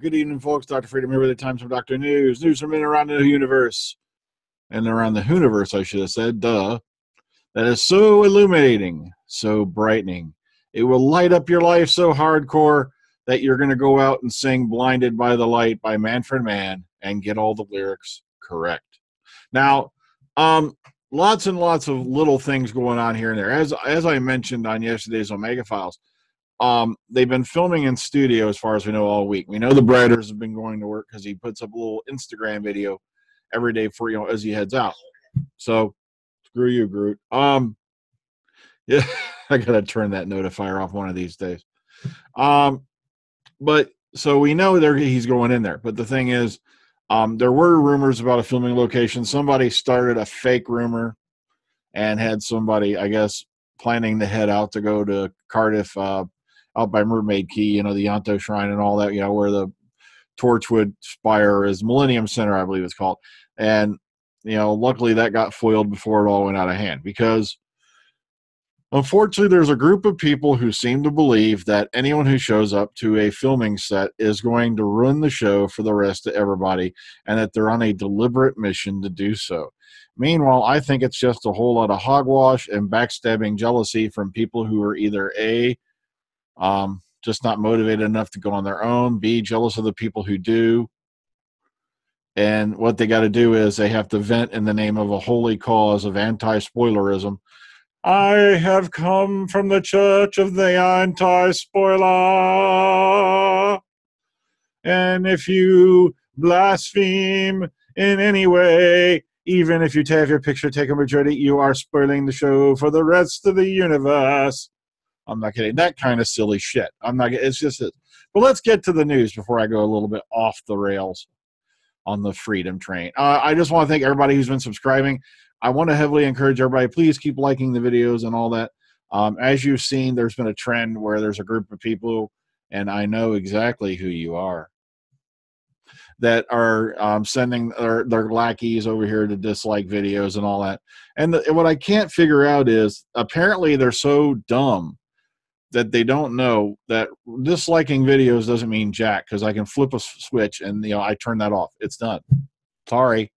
Good evening, folks. Dr. Freedom here with the Times from Dr. News. News from in and around the universe. And around the universe, I should have said, duh. That is so illuminating, so brightening. It will light up your life so hardcore that you're going to go out and sing Blinded by the Light by Manfred Mann and get all the lyrics correct. Now, lots and lots of little things going on here and there. As I mentioned on yesterday's Omega Files, they've been filming in studio as far as we know all week. We know the Briders have been going to work because he puts up a little Instagram video every day for as he heads out. So screw you, Groot. Yeah, I gotta turn that notifier off one of these days. But so we know he's going in there. But the thing is, there were rumors about a filming location. Somebody started a fake rumor and had somebody, I guess, planning to head out to go to Cardiff, out by Mermaid Key, the Yanto Shrine and all that, where the Torchwood Spire is, Millennium Center, I believe it's called. And, luckily that got foiled before it all went out of hand, because unfortunately there's a group of people who seem to believe that anyone who shows up to a filming set is going to ruin the show for the rest of everybody, and that they're on a deliberate mission to do so. Meanwhile, I think it's just a whole lot of hogwash and backstabbing jealousy from people who are either A, just not motivated enough to go on their own, B, jealous of the people who do, and what they got to do is they have to vent in the name of a holy cause of anti-spoilerism. I have come from the church of the anti-spoiler, and if you blaspheme in any way, even if you have your picture taken with Jodie, you are spoiling the show for the rest of the universe. I'm not kidding. That kind of silly shit. It's just it. But let's get to the news before I go a little bit off the rails on the freedom train. I just want to thank everybody who's been subscribing. I want to heavily encourage everybody, please keep liking the videos and all that. As you've seen, there's been a trend where there's a group of people, and I know exactly who you are, that are sending their lackeys over here to dislike videos and all that. And what I can't figure out is, apparently they're so dumb that they don't know that disliking videos doesn't mean jack, because I can flip a switch and I turn that off. It's done. Sorry.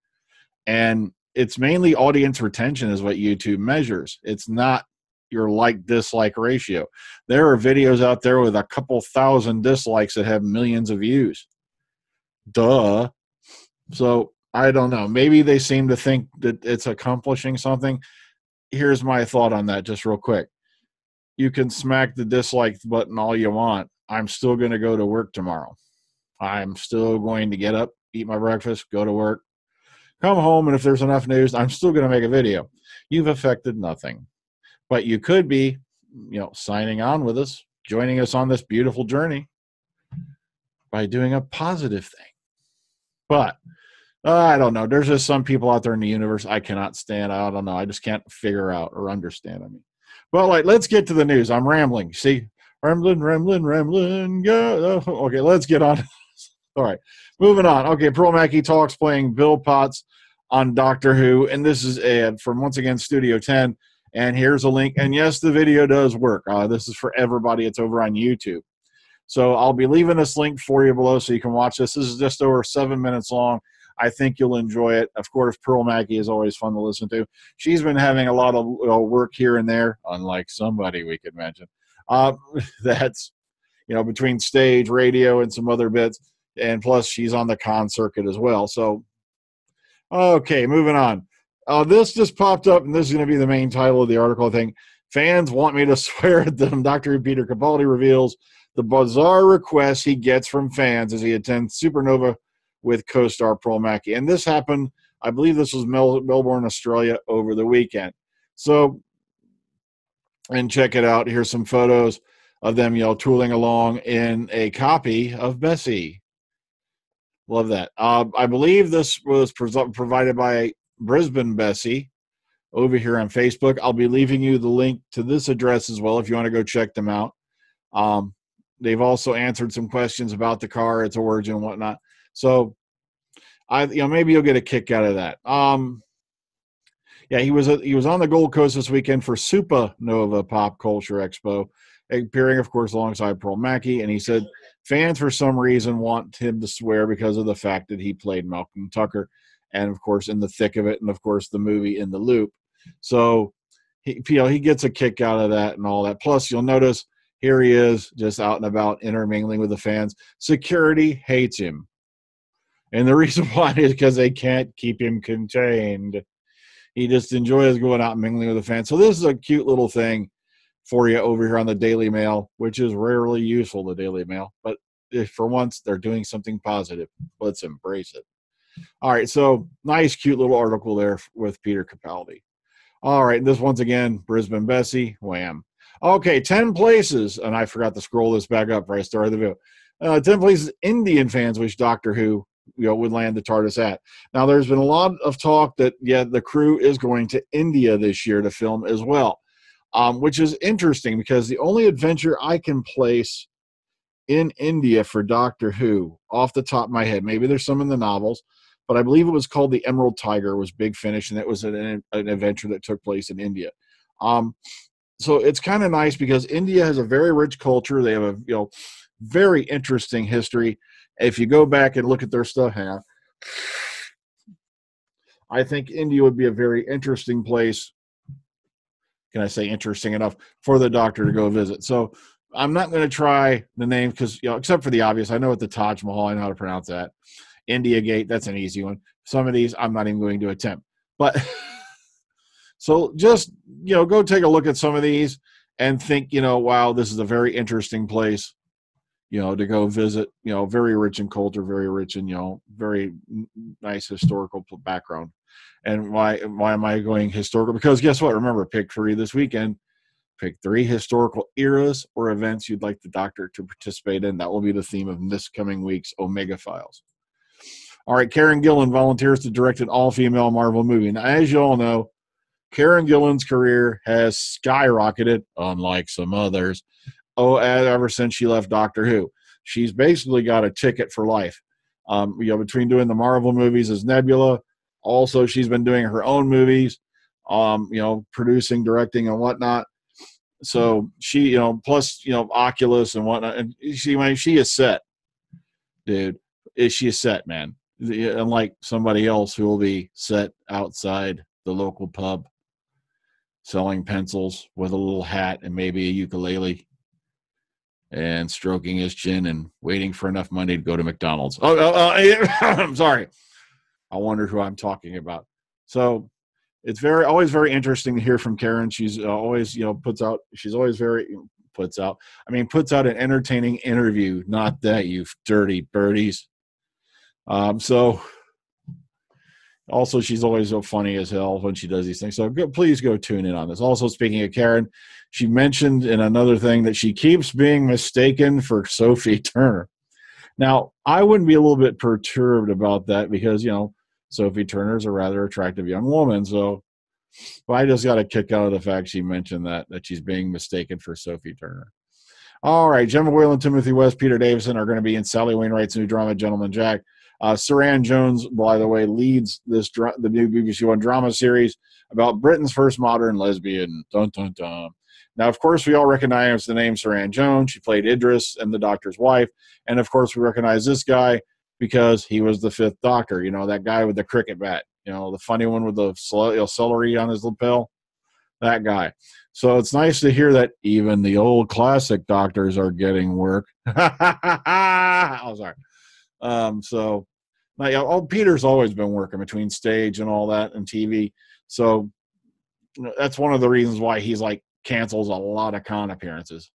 And it's mainly audience retention is what YouTube measures. It's not your like-dislike ratio. There are videos out there with a couple thousand dislikes that have millions of views. Duh. So I don't know. Maybe they seem to think that it's accomplishing something. Here's my thought on that just real quick. You can smack the dislike button all you want. I'm still going to go to work tomorrow. I'm still going to get up, eat my breakfast, go to work, come home, and if there's enough news, I'm still going to make a video. You've affected nothing. But you could be, signing on with us, joining us on this beautiful journey by doing a positive thing. But I don't know. There's just some people out there in the universe I cannot stand. I don't know. I just can't figure out or understand. Well, let's get to the news. I'm rambling. See? Rambling. Yeah. Okay, let's get on. All right. Moving on. Okay, Pearl Mackie talks playing Bill Potts on Doctor Who. And this is ad from, once again, Studio 10. And here's a link. And yes, the video does work. This is for everybody. It's over on YouTube. So I'll be leaving this link for you below so you can watch this. This is just over 7 minutes long. I think you'll enjoy it. Of course, Pearl Mackie is always fun to listen to. She's been having a lot of work here and there, unlike somebody we could mention. That's, between stage, radio, and some other bits. And plus, she's on the con circuit as well. So, okay, moving on. This just popped up, and this is going to be the main title of the article, I think. Fans want me to swear at them. Dr. Who Peter Capaldi reveals the bizarre requests he gets from fans as he attends Supernova with co-star Pearl Mackie. And this happened, I believe this was Melbourne, Australia, over the weekend. So, and check it out. Here's some photos of them, tooling along in a copy of Bessie. Love that. I believe this was provided by Brisbane Bessie over here on Facebook. I'll be leaving you the link to this address as well if you want to go check them out. They've also answered some questions about the car, its origin, and whatnot. So, maybe you'll get a kick out of that. Yeah, he was on the Gold Coast this weekend for Supernova Pop Culture Expo, appearing, of course, alongside Pearl Mackie. And he said Fans, for some reason, want him to swear because of the fact that he played Malcolm Tucker, and, of course, in the thick of it, and, of course, the movie In the Loop. So, he gets a kick out of that and all that. Plus, you'll notice here he is just out and about intermingling with the fans. Security hates him. And the reason why is because they can't keep him contained. He just enjoys going out and mingling with the fans. So this is a cute little thing for you over here on the Daily Mail, which is rarely useful, the Daily Mail. But if for once they're doing something positive, let's embrace it. All right, so nice, cute little article there with Peter Capaldi. All right, this once again, Brisbane Bessie, wham. Okay, 10 places, and I forgot to scroll this back up before I started the video. 10 places Indian fans wish Doctor Who would land the TARDIS at. Now, there's been a lot of talk that, the crew is going to India this year to film as well, which is interesting because the only adventure I can place in India for Doctor Who, off the top of my head, maybe there's some in the novels, but I believe it was called The Emerald Tiger, was Big Finish, and it was an adventure that took place in India. So it's kind of nice because India has a very rich culture. They have a very interesting history. If you go back and look at their stuff, I think India would be a very interesting place. Can I say interesting enough for the Doctor to go visit? So I'm not going to try the name because, except for the obvious, I know what the Taj Mahal, I know how to pronounce that. India Gate, that's an easy one. Some of these I'm not even going to attempt. But so just, go take a look at some of these and think, wow, this is a very interesting place, to go visit, very rich in culture, very rich in, very nice historical background. And why am I going historical? Because guess what? Remember, pick 3 this weekend. Pick 3 historical eras or events you'd like the Doctor to participate in. That will be the theme of this coming week's Omega Files. All right, Karen Gillan volunteers to direct an all-female Marvel movie. Now, as you all know, Karen Gillan's career has skyrocketed, unlike some others, ever since she left Doctor Who. She's basically got a ticket for life. Between doing the Marvel movies as Nebula, also she's been doing her own movies, producing, directing, and whatnot. So she, plus, Oculus and whatnot. And she is set, dude. She is set, man. Unlike somebody else who will be set outside the local pub selling pencils with a little hat and maybe a ukulele and stroking his chin and waiting for enough money to go to McDonald's. I'm sorry. I wonder who I'm talking about. So it's always very interesting to hear from Karen. She's always, puts out an entertaining interview. Not that, you dirty birdies. So also she's always so funny as hell when she does these things. So please go tune in on this. Also, speaking of Karen, she mentioned in another thing that she keeps being mistaken for Sophie Turner. Now, I wouldn't be a little bit perturbed about that because, Sophie Turner is a rather attractive young woman. So I just got a kick out of the fact she mentioned that she's being mistaken for Sophie Turner. All right, Gemma, Whelan, Timothy West, Peter Davison are going to be in Sally Wainwright's new drama, Gentleman Jack. Saran Jones, by the way, leads the new BBC One drama series about Britain's first modern lesbian. Dun, dun, dun. Now, of course, we all recognize the name Saran Jones. She played Idris and the Doctor's wife. And, of course, we recognize this guy because he was the 5th Doctor. That guy with the cricket bat. The funny one with the celery on his lapel. That guy. So it's nice to hear that even the old classic Doctors are getting work. Oh, sorry. Peter's always been working between stage and all that and TV. So that's one of the reasons why he's cancels a lot of con appearances.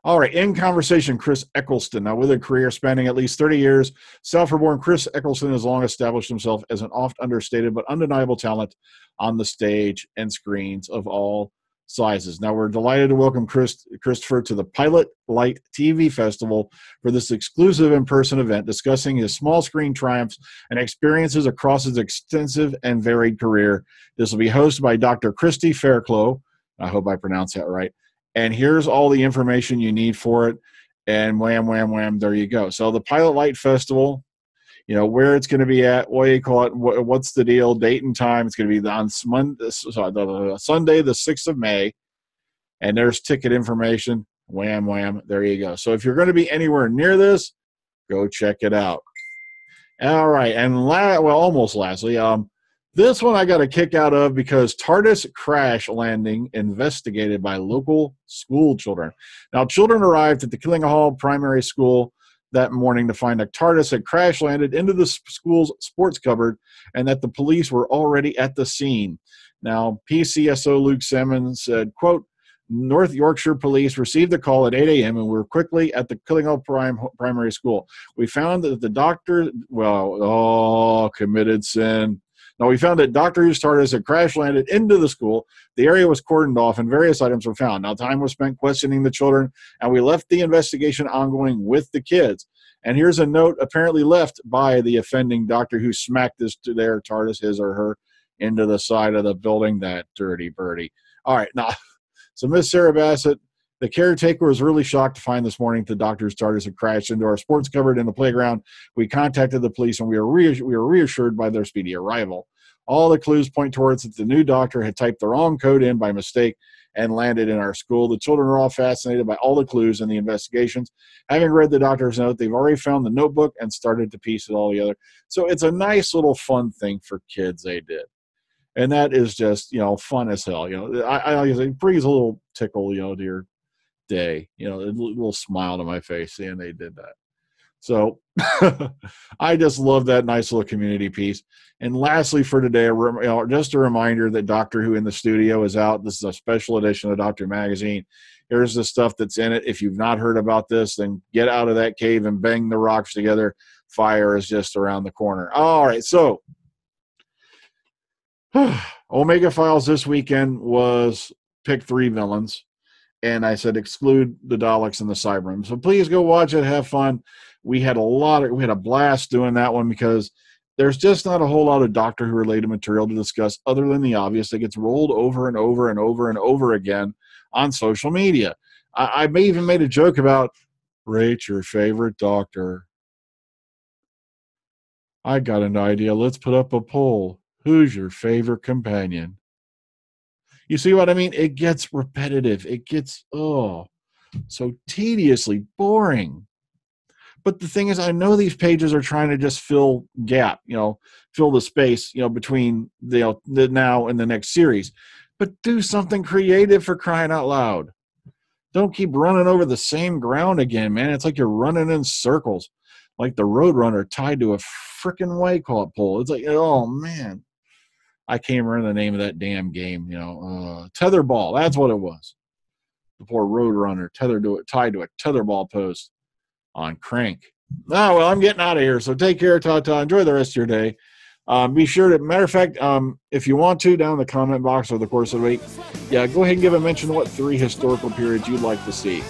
All right, in conversation, Chris Eccleston. Now, with a career spanning at least 30 years, Salford-born Chris Eccleston has long established himself as an oft understated but undeniable talent on the stage and screens of all sizes. Now, we're delighted to welcome Christopher to the Pilot Light TV Festival for this exclusive in-person event discussing his small screen triumphs and experiences across his extensive and varied career. This will be hosted by Dr. Christy Fairclough. I hope I pronounced that right. And here's all the information you need for it. And wham, wham, wham, there you go. So the Pilot Light Festival, where it's going to be at, what do you call it, what's the deal, date and time. It's going to be on Sunday, the 6th of May. And there's ticket information. Wham, wham. There you go. So if you're going to be anywhere near this, go check it out. All right. And almost lastly, this one I got a kick out of because Tardis crash landing investigated by local school children. Now, children arrived at the Killinghall Primary School that morning to find a Tardis had crash landed into the school's sports cupboard and that the police were already at the scene. Now, PCSO Luke Simmons said, quote, North Yorkshire Police received the call at 8 a.m. and were quickly at the Killinghall Primary School. We found that the doctor, committed sin. Now, we found that Dr. Who's Tardis had crash landed into the school. The area was cordoned off and various items were found. Now, time was spent questioning the children, and we left the investigation ongoing with the kids. And here's a note apparently left by the offending doctor who smacked their Tardis, his or her, into the side of the building. That dirty birdie. All right, now, so Miss Sarah Bassett, the caretaker, was really shocked to find this morning the doctor's Tardis had crashed into our sports cupboard in the playground. We contacted the police, and we were reassured by their speedy arrival. All the clues point towards that the new doctor had typed the wrong code in by mistake and landed in our school. The children are all fascinated by all the clues in the investigations. Having read the doctor's note, they've already found the notebook and started to piece it all together. So it's a nice little fun thing for kids they did. And that is just, fun as hell. It brings a little tickle, to your day, a little smile to my face seeing they did that. So I just love that nice little community piece. And lastly for today, just a reminder that Doctor Who in the Studio is out. This is a special edition of Doctor Magazine. Here's the stuff that's in it. If you've not heard about this, then get out of that cave and bang the rocks together. Fire is just around the corner. All right, so Omega Files this weekend was pick 3 villains, and I said exclude the Daleks and the Cybermen. So please go watch it, have fun. We had a blast doing that one because there's just not a whole lot of Doctor Who related material to discuss other than the obvious that gets rolled over and over and over and over again on social media. I may even made a joke about rate your favorite Doctor. I got an idea. Let's put up a poll. Who's your favorite companion? You see what I mean? It gets repetitive. It gets, so tediously boring. But the thing is, I know these pages are trying to just fill the space, between the now and the next series. But do something creative, for crying out loud. Don't keep running over the same ground again, man. It's like you're running in circles, like the Roadrunner tied to a freaking white pole. It's like, oh, man. I can't remember the name of that damn game, tetherball. That's what it was. The poor Roadrunner tied to a tetherball post on Crank. Oh, well, I'm getting out of here. So take care, ta-ta. Enjoy the rest of your day. Be sure to, matter of fact, if you want to, down in the comment box over the course of the week, go ahead and give a mention of what 3 historical periods you'd like to see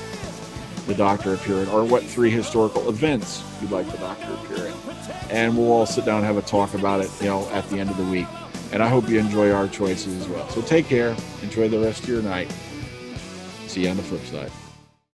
the Doctor appear in, or what 3 historical events you'd like the Doctor to appear in. And we'll all sit down and have a talk about it, at the end of the week. And I hope you enjoy our choices as well. So take care. Enjoy the rest of your night. See you on the flip side.